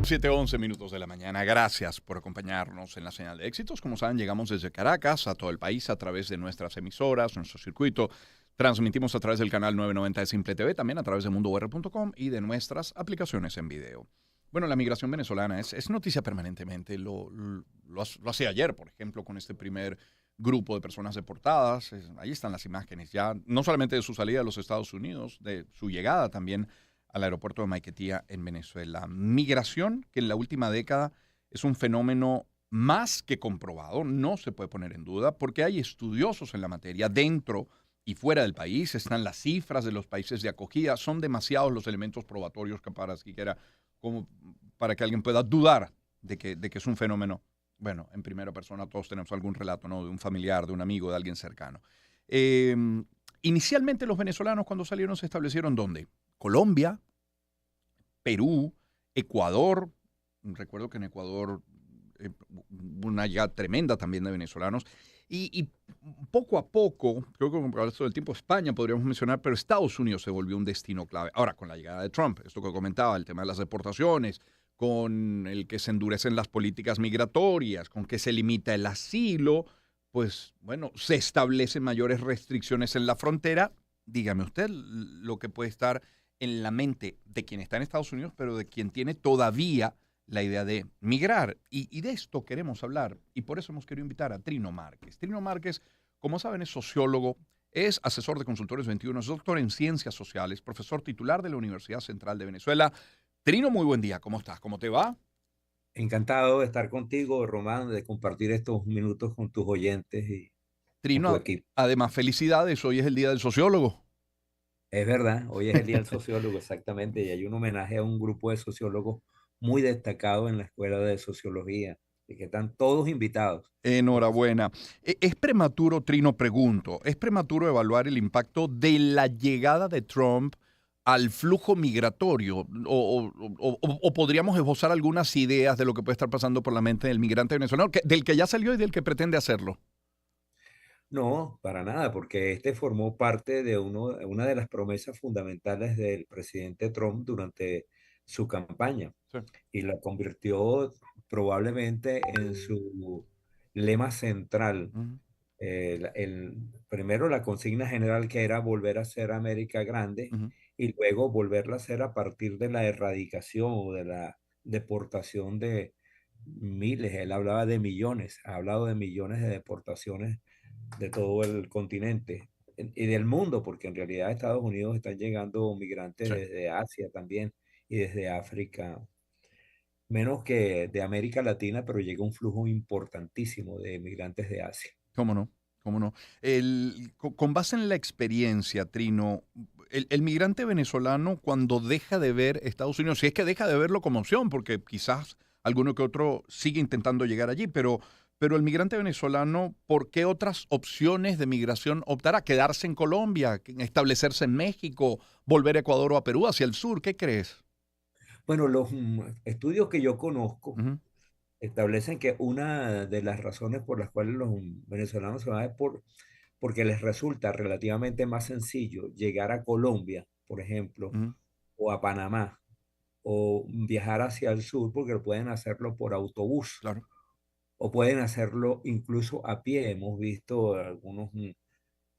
7:11 minutos de la mañana. Gracias por acompañarnos en la señal de éxitos. Como saben, llegamos desde Caracas a todo el país a través de nuestras emisoras, nuestro circuito. Transmitimos a través del canal 990 de Simple TV, también a través de mundour.com y de nuestras aplicaciones en video. Bueno, la migración venezolana es noticia permanentemente. Lo hacía ayer, por ejemplo, con este primer grupo de personas deportadas. Ahí están las imágenes ya, no solamente de su salida a los Estados Unidos, de su llegada también al aeropuerto de Maiquetía en Venezuela. Migración que en la última década es un fenómeno más que comprobado, no se puede poner en duda, porque hay estudiosos en la materia dentro y fuera del país, están las cifras de los países de acogida, son demasiados los elementos probatorios que para siquiera como para que alguien pueda dudar de que es un fenómeno. Bueno, en primera persona todos tenemos algún relato, ¿no? De un familiar, de un amigo, de alguien cercano. Eh, Inicialmente los venezolanos cuando salieron se establecieron ¿dónde? Colombia, Perú, Ecuador. Recuerdo que en Ecuador una ya tremenda también de venezolanos. Y poco a poco, creo que con el resto del tiempo, España podríamos mencionar, pero Estados Unidos se volvió un destino clave. Ahora, con la llegada de Trump, esto que comentaba, el tema de las deportaciones, con el que se endurecen las políticas migratorias, con que se limita el asilo, pues bueno, se establecen mayores restricciones en la frontera. Dígame usted lo que puede estar en la mente de quien está en Estados Unidos, pero de quien tiene todavía la idea de migrar. Y de esto queremos hablar, y por eso hemos querido invitar a Trino Márquez. Trino Márquez, como saben, es sociólogo, es asesor de Consultores 21, es doctor en Ciencias Sociales, profesor titular de la Universidad Central de Venezuela. Trino, muy buen día, ¿cómo estás? ¿Cómo te va? Encantado de estar contigo, Román, de compartir estos minutos con tus oyentes y con tu Trino, equipo. además, felicidades, hoy es el Día del Sociólogo. Es verdad, hoy es el Día del Sociólogo, exactamente, y hay un homenaje a un grupo de sociólogos muy destacado en la Escuela de Sociología, y que están todos invitados. Enhorabuena. ¿Es prematuro, Trino, pregunto, es prematuro evaluar el impacto de la llegada de Trump al flujo migratorio? ¿O podríamos esbozar algunas ideas de lo que puede estar pasando por la mente del migrante venezolano, del que ya salió y del que pretende hacerlo? No, para nada, porque este formó parte de una de las promesas fundamentales del presidente Trump durante su campaña Sí. y la convirtió probablemente en su lema central. Ujú, Primero la consigna general que era volver a ser América grande ujú. y luego volverla a ser a partir de la erradicación o de la deportación de miles. Él hablaba de millones, ha hablado de millones de deportaciones de todo el continente y del mundo, porque en realidad a Estados Unidos están llegando migrantes Sí, desde Asia también y desde África, menos que de América Latina, pero llega un flujo importantísimo de migrantes de Asia. cómo no, cómo no. Con base en la experiencia, Trino, el migrante venezolano cuando deja de ver Estados Unidos, si es que deja de verlo como opción, porque quizás alguno que otro sigue intentando llegar allí, pero el migrante venezolano, ¿por qué otras opciones de migración optará? ¿Quedarse en Colombia, establecerse en México, volver a Ecuador o a Perú, hacia el sur? ¿Qué crees? Bueno, los estudios que yo conozco Ujú, establecen que una de las razones por las cuales los venezolanos se van es porque les resulta relativamente más sencillo llegar a Colombia, por ejemplo, ujú, o a Panamá, o viajar hacia el sur, porque pueden hacerlo por autobús, claro, o pueden hacerlo incluso a pie. Hemos visto algunos,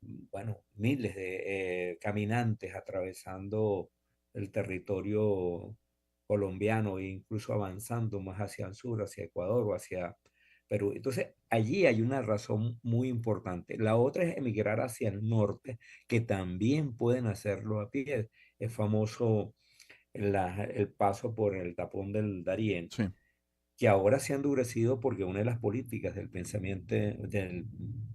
bueno, miles de caminantes atravesando el territorio colombiano e incluso avanzando más hacia el sur, hacia Ecuador o hacia Perú. Entonces, allí hay una razón muy importante. La otra es emigrar hacia el norte, que también pueden hacerlo a pie. Es famoso el paso por el tapón del Darién, sí. que ahora se ha endurecido porque una de las políticas del pensamiento del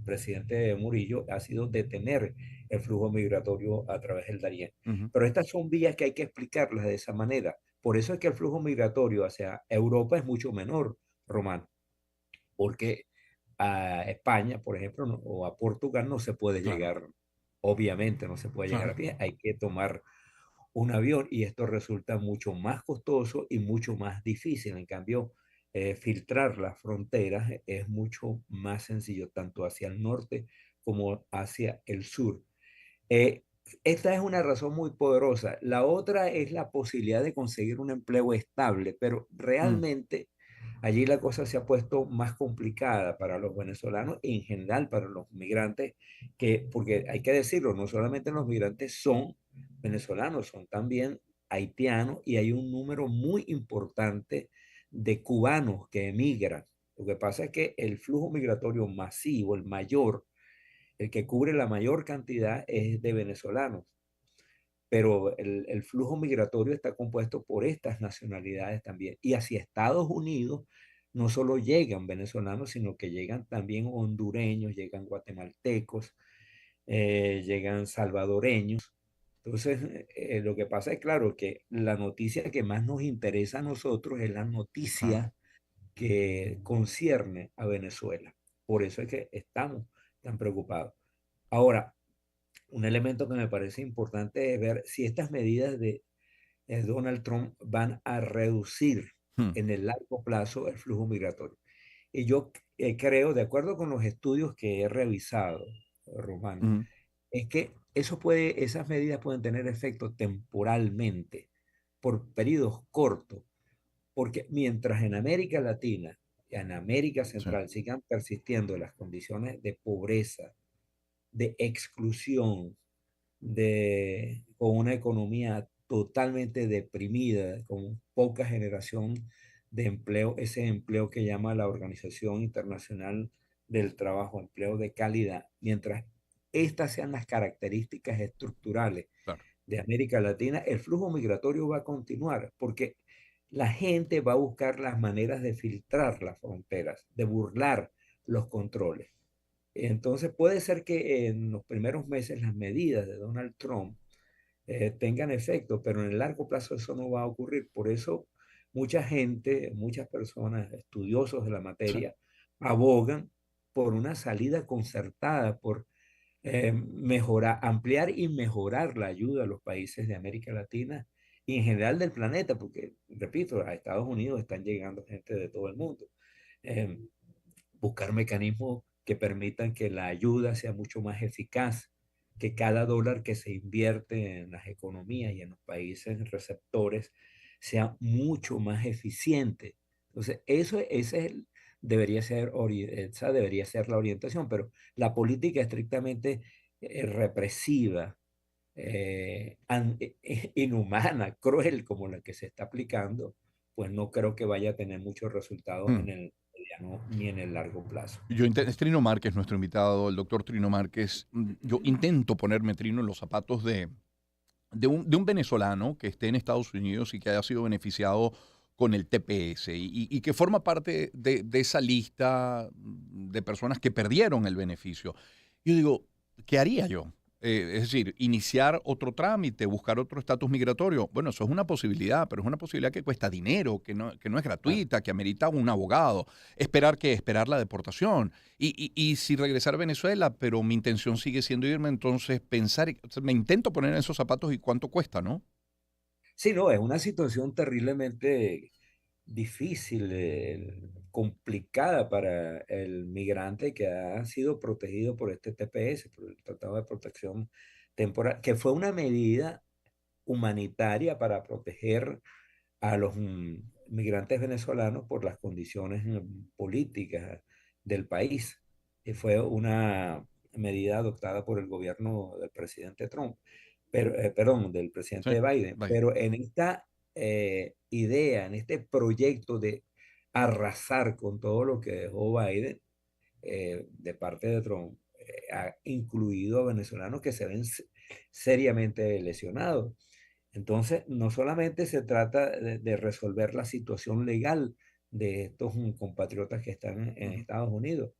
presidente Murillo ha sido detener el flujo migratorio a través del Darién. Ujú, Pero estas son vías que hay que explicarlas de esa manera. Por eso es que el flujo migratorio hacia Europa es mucho menor, Román, porque a España, por ejemplo, o a Portugal no se puede claro, llegar, obviamente no se puede llegar a claro. pie, hay que tomar un avión y esto resulta mucho más costoso y mucho más difícil. En cambio, filtrar las fronteras es mucho más sencillo, tanto hacia el norte como hacia el sur. Esta es una razón muy poderosa. La otra es la posibilidad de conseguir un empleo estable, pero Mm, realmente allí la cosa se ha puesto más complicada para los venezolanos y en general para los migrantes, porque hay que decirlo, no solamente los migrantes son venezolanos, son también haitianos y hay un número muy importante de cubanos que emigran. Lo que pasa es que el flujo migratorio masivo, el mayor, el que cubre la mayor cantidad es de venezolanos, pero el flujo migratorio está compuesto por estas nacionalidades también. Y hacia Estados Unidos no solo llegan venezolanos, sino que llegan también hondureños, llegan guatemaltecos, llegan salvadoreños. Entonces, lo que pasa es, claro, que la noticia que más nos interesa a nosotros es la claro. noticia que concierne a Venezuela. Por eso es que estamos tan preocupados. Ahora, un elemento que me parece importante es ver si estas medidas de Donald Trump van a reducir Mm, en el largo plazo el flujo migratorio. Y yo creo, de acuerdo con los estudios que he revisado, Román, mm, es que esas medidas pueden tener efecto temporalmente, por periodos cortos, porque mientras en América Latina y en América sí, Central sigan persistiendo las condiciones de pobreza, de exclusión, con una economía totalmente deprimida, con poca generación de empleo, ese empleo que llama la Organización Internacional del Trabajo, empleo de calidad, mientras estas sean las características estructurales claro. de América Latina, el flujo migratorio va a continuar, porque la gente va a buscar las maneras de filtrar las fronteras, de burlar los controles. Entonces puede ser que en los primeros meses las medidas de Donald Trump tengan efecto, pero en el largo plazo eso no va a ocurrir. Por eso mucha gente, muchas personas, estudiosos de la Sí. materia, abogan por una salida concertada, por mejorar, ampliar y mejorar la ayuda a los países de América Latina y en general del planeta, porque, repito, a Estados Unidos están llegando gente de todo el mundo. Eh, Buscar mecanismos que permitan que la ayuda sea mucho más eficaz, que cada dólar que se invierte en las economías y en los países receptores sea mucho más eficiente. Entonces, esa debería ser la orientación, pero la política estrictamente represiva, inhumana, cruel como la que se está aplicando, pues no creo que vaya a tener muchos resultados Mm. en el mediano ni en el largo plazo. Es Trino Márquez, nuestro invitado, el doctor Trino Márquez. Yo intento ponerme, Trino, en los zapatos de un venezolano que esté en Estados Unidos y que haya sido beneficiado con el TPS y que forma parte de esa lista de personas que perdieron el beneficio. Yo digo, ¿qué haría yo? Es decir, iniciar otro trámite, buscar otro estatus migratorio. Bueno, eso es una posibilidad, pero es una posibilidad que cuesta dinero, que no es Claro. gratuita, que amerita un abogado. Esperar la deportación. Y si regresar a Venezuela, pero mi intención sigue siendo irme, entonces pensar, o sea, me intento poner en esos zapatos y cuánto cuesta, ¿no? Sí, no, es una situación terriblemente difícil, complicada para el migrante que ha sido protegido por este TPS, por el Tratado de Protección Temporal, que fue una medida humanitaria para proteger a los migrantes venezolanos por las condiciones políticas del país. Y fue una medida adoptada por el gobierno del presidente Trump, pero, perdón, del Sí, presidente Biden. Biden. Pero en esta idea, en este proyecto de arrasar con todo lo que dejó Biden de parte de Trump, ha incluido a venezolanos que se ven seriamente lesionados. Entonces, no solamente se trata de resolver la situación legal de estos compatriotas que están en Ujú, Estados Unidos,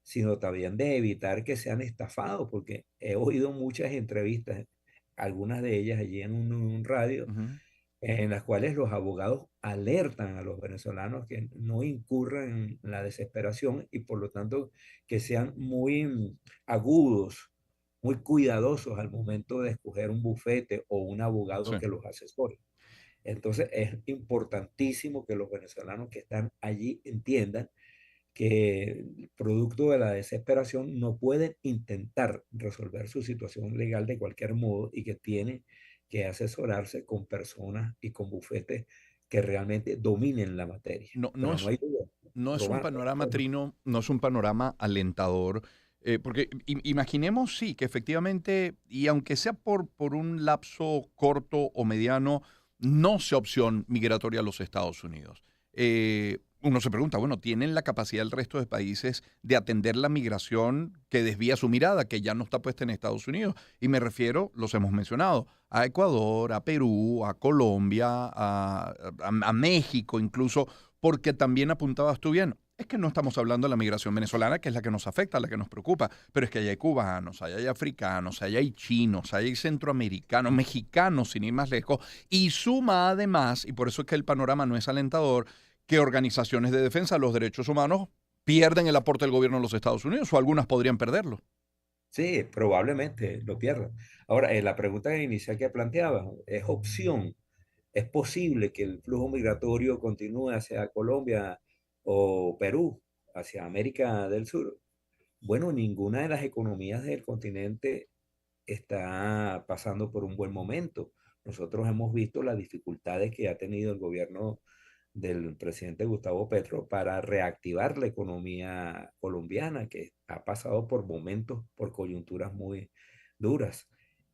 sino también de evitar que sean estafados, porque he oído muchas entrevistas, algunas de ellas allí en un radio, ujú. en las cuales los abogados alertan a los venezolanos que no incurran en la desesperación y por lo tanto que sean muy agudos, muy cuidadosos al momento de escoger un bufete o un Sí. abogado que los asesore. Entonces es importantísimo que los venezolanos que están allí entiendan que producto de la desesperación no pueden intentar resolver su situación legal de cualquier modo y que tienen que asesorarse con personas y con bufetes que realmente dominen la materia. No, no Pero no es, hay duda, no es un Román, panorama, Trino, no es un panorama alentador, porque imaginemos, sí, que efectivamente, y aunque sea por un lapso corto o mediano, no sea opción migratoria a los Estados Unidos. Uno se pregunta, bueno, ¿tienen la capacidad el resto de países de atender la migración que desvía su mirada, que ya no está puesta en Estados Unidos? Y me refiero, los hemos mencionado, a Ecuador, a Perú, a Colombia, a México incluso, porque también apuntabas tú bien. Es que no estamos hablando de la migración venezolana, que es la que nos afecta, la que nos preocupa, pero es que ahí hay cubanos, ahí hay africanos, ahí hay chinos, ahí hay centroamericanos, mexicanos, sin ir más lejos, y suma además, y por eso es que el panorama no es alentador, que organizaciones de defensa de los derechos humanos pierden el aporte del gobierno de los Estados Unidos, o algunas podrían perderlo. sí, probablemente lo pierdan. Ahora, la pregunta inicial que planteaba, ¿es opción? ¿Es posible que el flujo migratorio continúe hacia Colombia o Perú, hacia América del Sur? Bueno, ninguna de las economías del continente está pasando por un buen momento. Nosotros hemos visto las dificultades que ha tenido el gobierno del presidente Gustavo Petro para reactivar la economía colombiana, que ha pasado por momentos, por coyunturas muy duras.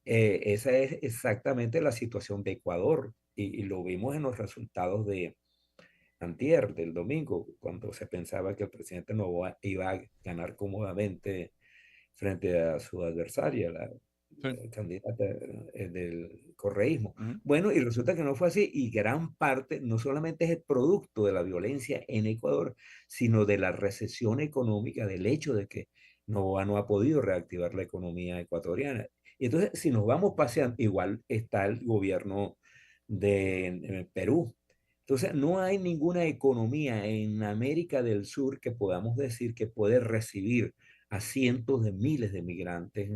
Esa es exactamente la situación de Ecuador y lo vimos en los resultados de antier, del domingo, cuando se pensaba que el presidente Noboa iba a ganar cómodamente frente a su adversaria, la Sí. candidata del correísmo. Ujú. Bueno, y resulta que no fue así, y gran parte no solamente es el producto de la violencia en Ecuador, sino de la recesión económica, del hecho de que no ha podido reactivar la economía ecuatoriana. Y entonces, si nos vamos paseando, igual está el gobierno de Perú. Entonces, no hay ninguna economía en América del Sur que podamos decir que puede recibir a cientos de miles de migrantes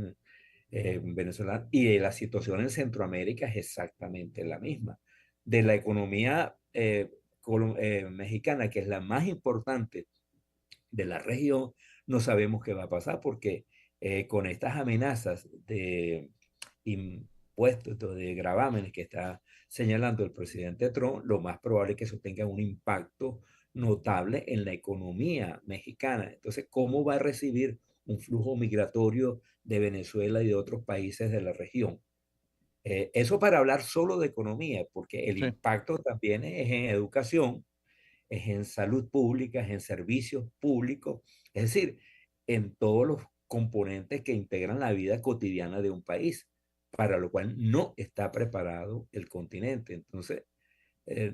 venezolanos. Y la situación en Centroamérica es exactamente la misma. De la economía mexicana, que es la más importante de la región, no sabemos qué va a pasar porque con estas amenazas de impuestos, de gravámenes que está señalando el presidente Trump, lo más probable es que eso tenga un impacto notable en la economía mexicana. Entonces, ¿cómo va a recibir un flujo migratorio de Venezuela y de otros países de la región? Eso para hablar solo de economía, porque el Sí. impacto también es en educación, es en salud pública, es en servicios públicos, es decir, en todos los componentes que integran la vida cotidiana de un país, para lo cual no está preparado el continente. Entonces, eh,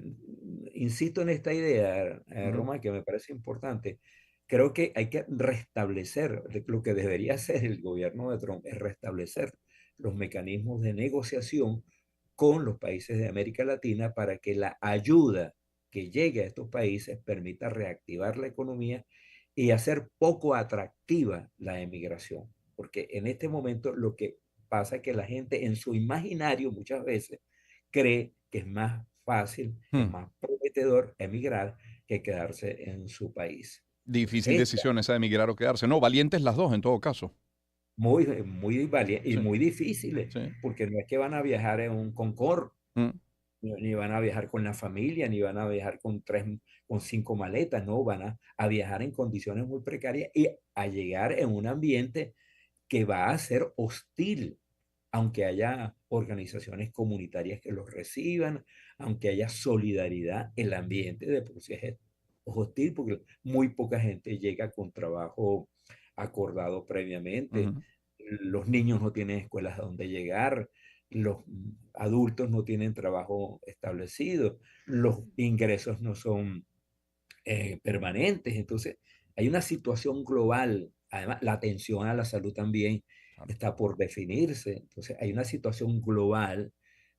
insisto en esta idea, Ujú. Roma, que me parece importante. Creo que hay que restablecer, lo que debería hacer el gobierno de Trump es restablecer los mecanismos de negociación con los países de América Latina para que la ayuda que llegue a estos países permita reactivar la economía y hacer poco atractiva la emigración. Porque en este momento lo que pasa es que la gente en su imaginario muchas veces cree que es más fácil, es Hmm. más prometedor emigrar que quedarse en su país. Difícil Esta decisión esa de emigrar o quedarse. No, valientes las dos en todo caso. muy valiente y Sí, muy difíciles, sí. porque no es que van a viajar en un Concorde, Mm. ni van a viajar con la familia, ni van a viajar con con cinco maletas, no, van a viajar en condiciones muy precarias y a llegar en un ambiente que va a ser hostil, aunque haya organizaciones comunitarias que los reciban, aunque haya solidaridad, el ambiente de por sí es hostil porque muy poca gente llega con trabajo acordado previamente. Ujú. Los niños no tienen escuelas a donde llegar, los adultos no tienen trabajo establecido, los ingresos no son permanentes. Entonces, hay una situación global. Además, la atención a la salud también Claro. está por definirse. Entonces, hay una situación global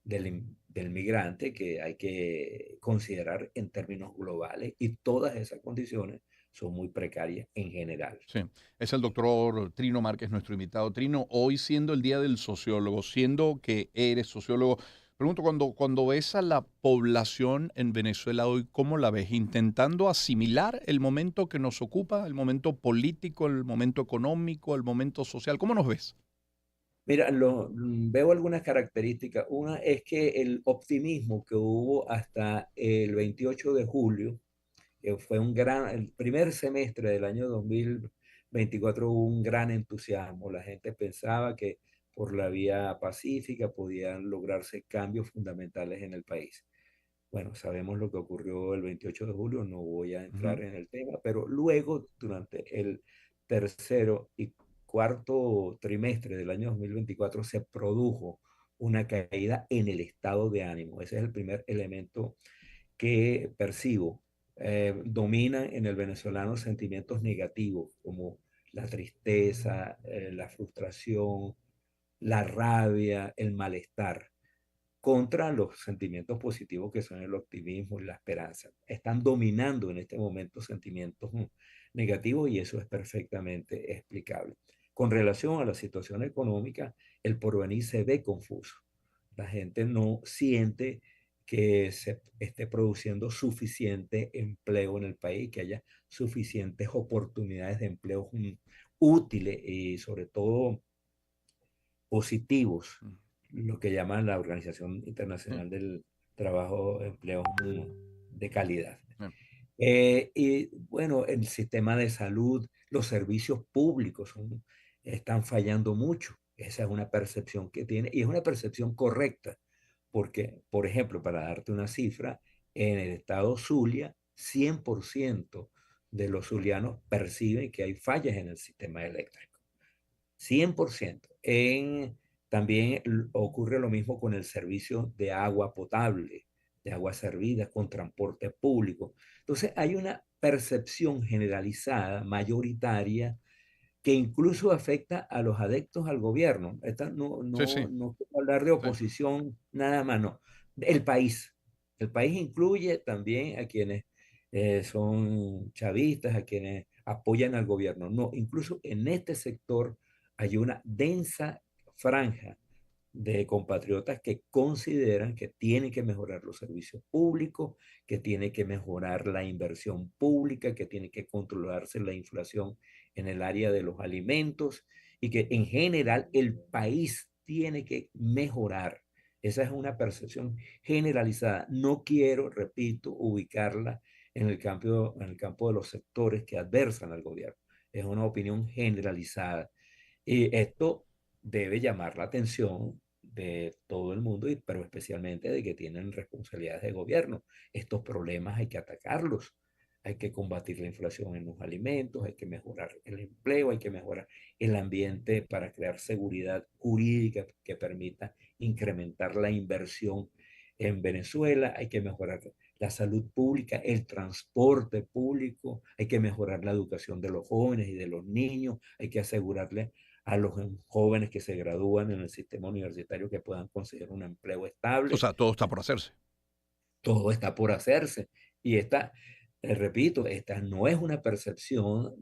del migrante que hay que considerar en términos globales y todas esas condiciones son muy precarias en general. Sí, es el doctor Trino Márquez, nuestro invitado. Trino, hoy siendo el Día del Sociólogo, siendo que eres sociólogo, Pregunto, cuando ves a la población en Venezuela hoy, ¿cómo la ves? ¿Intentando asimilar el momento que nos ocupa, el momento político, el momento económico, el momento social? ¿Cómo nos ves? Mira, veo algunas características. Una es que el optimismo que hubo hasta el 28 de julio, que fue el primer semestre del año 2024, hubo un gran entusiasmo. La gente pensaba que por la vía pacífica podían lograrse cambios fundamentales en el país. Bueno, sabemos lo que ocurrió el 28 de julio, no voy a Ujú, entrar en el tema, pero luego, durante el tercero y cuarto trimestre del año 2024, se produjo una caída en el estado de ánimo. Ese es el primer elemento que percibo. Dominan en el venezolano sentimientos negativos como la tristeza, la frustración, la rabia, el malestar contra los sentimientos positivos que son el optimismo y la esperanza. Están dominando en este momento sentimientos negativos y eso es perfectamente explicable. Con relación a la situación económica, el porvenir se ve confuso. La gente no siente que se esté produciendo suficiente empleo en el país, que haya suficientes oportunidades de empleo útiles y sobre todo positivos, mm, lo que llaman la Organización sí, Internacional del Trabajo, empleos de calidad. sí. Y bueno, el sistema de salud, los servicios públicos están fallando mucho. Esa es una percepción que tiene y es una percepción correcta, porque, por ejemplo, para darte una cifra, en el estado Zulia, 100% de los zulianos perciben que hay fallas en el sistema eléctrico. 100%. También ocurre lo mismo con el servicio de agua potable, de agua servida, con transporte público. Entonces hay una percepción generalizada, mayoritaria, que incluso afecta a los adeptos al gobierno. Sí, sí, No quiero hablar de sí. oposición, nada más, no. El país. El país incluye también a quienes son chavistas, a quienes apoyan al gobierno. No, incluso en este sector hay una densa franja de compatriotas que consideran que tiene que mejorar los servicios públicos, que tiene que mejorar la inversión pública, que tiene que controlarse la inflación en el área de los alimentos y que en general el país tiene que mejorar. Esa es una percepción generalizada. No quiero, repito, ubicarla en el campo de los sectores que adversan al gobierno. Es una opinión generalizada. Y esto debe llamar la atención de todo el mundo, pero especialmente de que tienen responsabilidades de gobierno. Estos problemas hay que atacarlos. Hay que combatir la inflación en los alimentos, hay que mejorar el empleo, hay que mejorar el ambiente para crear seguridad jurídica que permita incrementar la inversión en Venezuela, hay que mejorar la salud pública, el transporte público, hay que mejorar la educación de los jóvenes y de los niños, hay que asegurarle a los jóvenes que se gradúan en el sistema universitario que puedan conseguir un empleo O estable. sea, todo está por hacerse. Todo está por hacerse. Y esta, repito, esta no es una percepción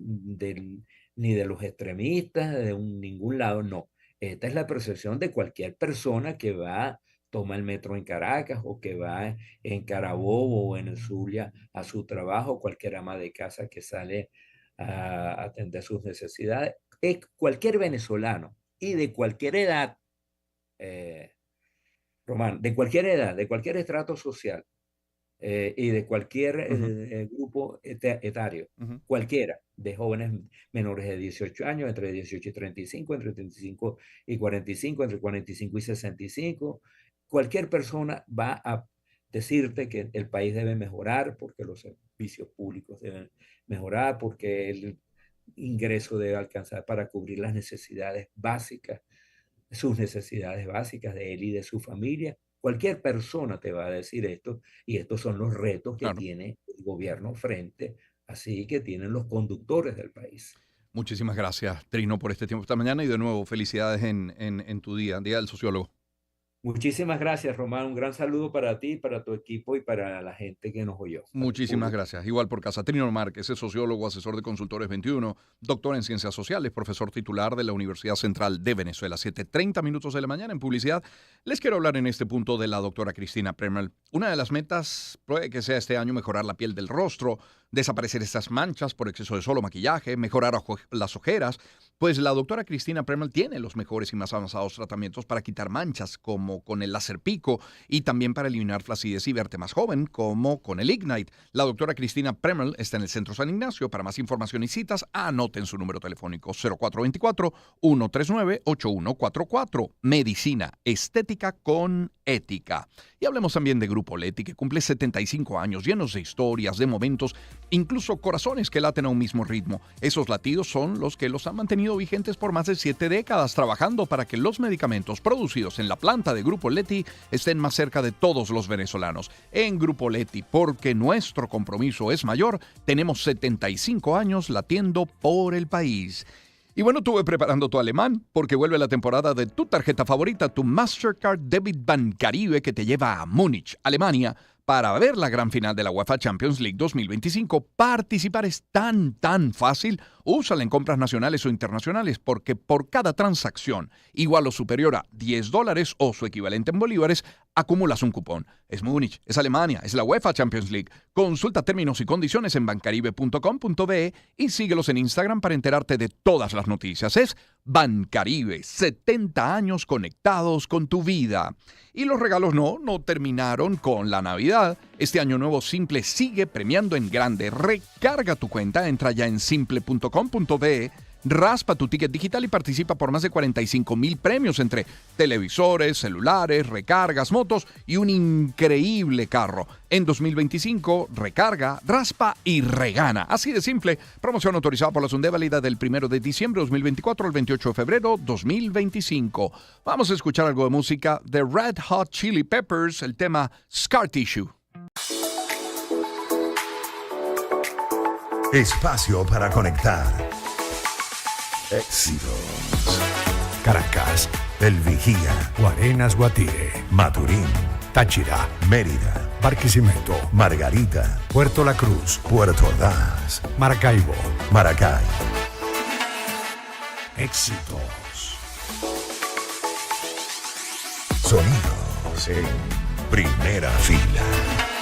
ni de los extremistas, ningún lado, no. Esta es la percepción de cualquier persona que va, toma el metro en Caracas o que va en Carabobo o en el Zulia a su trabajo, cualquier ama de casa que sale a atender sus necesidades. Cualquier venezolano y de cualquier edad, eh, Román, de cualquier edad, de cualquier estrato social y de cualquier Ujú, grupo etario, ujú. cualquiera, de jóvenes menores de 18 años, entre 18 y 35, entre 35 y 45, entre 45 y 65. Cualquier persona va a decirte que el país debe mejorar porque los servicios públicos deben mejorar, porque el ingreso debe alcanzar para cubrir las necesidades básicas, sus necesidades básicas de él y de su familia. Cualquier persona te va a decir esto y estos son los retos que Claro. tiene el gobierno frente, así que tienen los conductores del país. Muchísimas gracias, Trino, por este tiempo esta mañana y de nuevo, felicidades en tu día, Día del Sociólogo. Muchísimas gracias, Román. Un gran saludo para ti, para tu equipo y para la gente que nos oyó, para el Muchísimas público. gracias. Igual por casa. Trino Márquez es sociólogo, asesor de Consultores 21, doctor en Ciencias Sociales, profesor titular de la Universidad Central de Venezuela. 7:30 minutos de la mañana en publicidad. Les quiero hablar en este punto de la doctora Cristina Premel. Una de las metas puede que sea este año mejorar la piel del rostro, desaparecer estas manchas por exceso de sol o maquillaje, mejorar las ojeras. Pues la doctora Cristina Premel tiene los mejores y más avanzados tratamientos para quitar manchas, como con el láser pico, y también para eliminar flacidez y verte más joven, como con el Ignite. La doctora Cristina Premel está en el Centro San Ignacio. Para más información y citas, anoten su número telefónico 0424-139-8144. Medicina estética con ética. Y hablemos también de Grupo Leti, que cumple 75 años llenos de historias, de momentos, incluso corazones que laten a un mismo ritmo. Esos latidos son los que los han mantenido vigentes por más de 7 décadas, trabajando para que los medicamentos producidos en la planta de Grupo Leti estén más cerca de todos los venezolanos. En Grupo Leti, porque nuestro compromiso es mayor, tenemos 75 años latiendo por el país. Y bueno, estuve preparando tu alemán porque vuelve la temporada de tu tarjeta favorita, tu Mastercard Debit Bancaribe, que te lleva a Múnich, Alemania, para ver la gran final de la UEFA Champions League 2025. Participar es tan fácil. Úsala en compras nacionales o internacionales, porque por cada transacción igual o superior a $10 o su equivalente en bolívares, acumulas un cupón. Es Múnich, es Alemania, es la UEFA Champions League. Consulta términos y condiciones en bancaribe.com.be y síguelos en Instagram para enterarte de todas las noticias. Es Bancaribe, 70 años conectados con tu vida. Y los regalos no terminaron con la Navidad. Este año nuevo Simple sigue premiando en grande. Recarga tu cuenta, entra ya en simple.com.be, raspa tu ticket digital y participa por más de 45,000 premios entre televisores, celulares, recargas, motos y un increíble carro. En 2025, recarga, raspa y regana. Así de simple. Promoción autorizada por la Sunde, válida del 1 de diciembre de 2024 al 28 de febrero 2025. Vamos a escuchar algo de música de Red Hot Chili Peppers, el tema Scar Tissue. Espacio para conectar. Éxitos. Caracas, El Vigía, Guarenas, Guatire, Maturín, Táchira, Mérida, Barquisimeto, Margarita, Puerto La Cruz, Puerto Ordaz, Maracaibo. Maracay. Éxitos. Sonidos en primera fila.